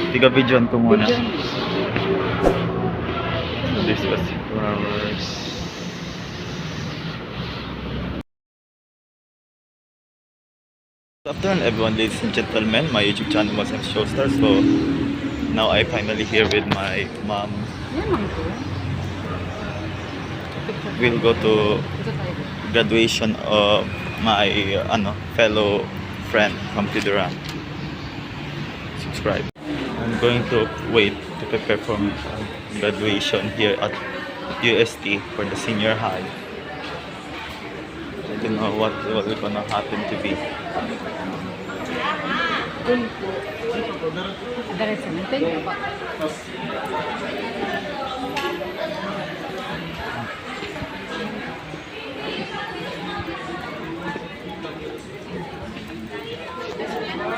Tiga videoan ko muna. This was flowers. Good afternoon everyone, ladies and gentlemen. My YouTube channel was Showstar. So now I finally here with my mom. We'll go to graduation of my fellow friend from Tiduran. Subscribe. I'm going to wait to prepare for my graduation here at UST for the senior high. I don't know what will gonna happen to be.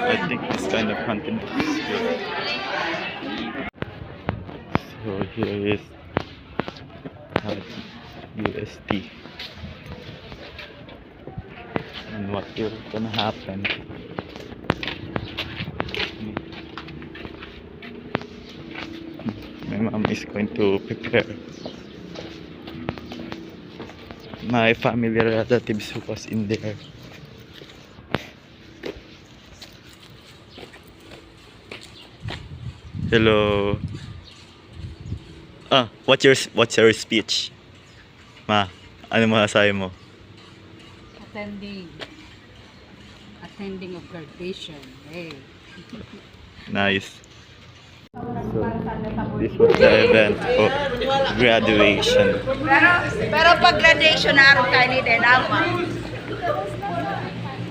I think this kind of content is good. So here is at UST and what is gonna happen. My mom is going to prepare my family relatives who was in there. Hello. What's your speech? Ma, ano masasabi mo? Attending of graduation. Hey. Nice. So, this was the event of graduation. Pero pag graduation araw tayo ni Denama.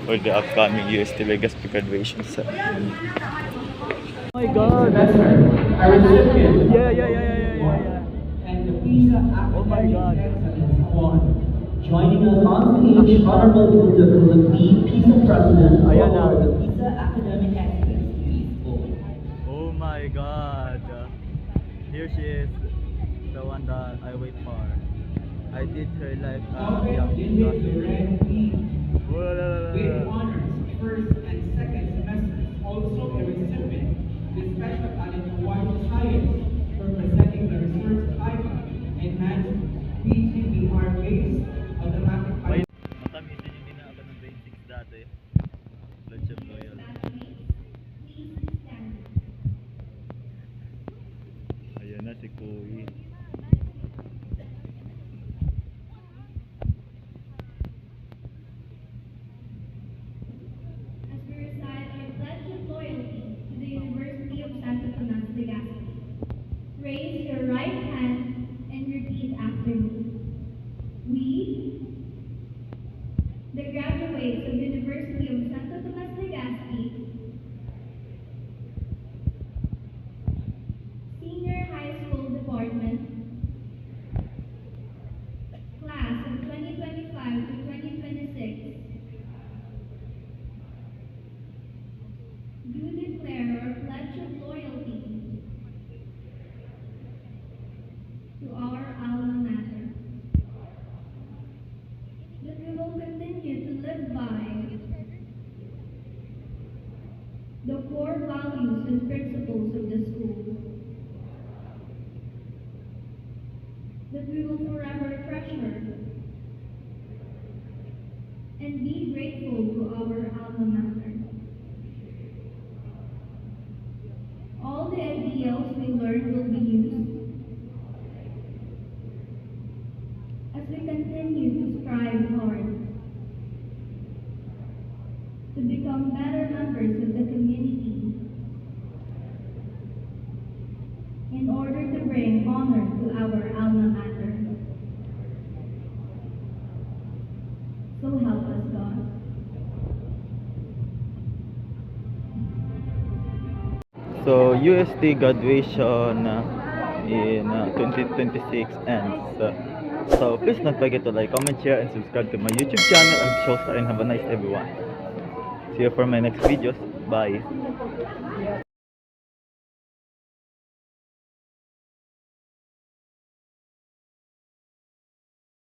For the upcoming UST Legacy graduation ceremony. Oh my God! Yeah. And the PISA Oh my God! Excellence Award. Joining us on stage, Honorable the PISA President for Ayan na. the PISA Academic Excellence Award. Oh my God! Here she is, the one that I wait for. I did her life young With honors, first and second semesters, also a recipient of the Special Talent Award of Science for presenting the research icon enhanced PGBR based automatic Wait, matamis din yung ginagawa ng 26 dati. Pledge of loyalty. Ayan na si Kuya. As we recite our pledge of loyalty to the University of Santo Tomas Legazpi, raise your right hand and repeat after me. We, the graduates of the University of Santo Tomas Legazpi, Senior High School Department, Class of 2025 to 2026, do declare our pledge of loyalty to our alma mater, that we will continue to live by the core values and principles of the school, that we will forever treasure and be grateful to our alma mater. All the ideals we learn will be used as we continue to strive hard to become better members of the community in order to bring honor to our alma mater. So help us God. So UST graduation in 2026 ends. So please don't forget to like, comment, share, and subscribe to my YouTube channel and Showstar, and have a nice day everyone. See you for my next videos. Bye.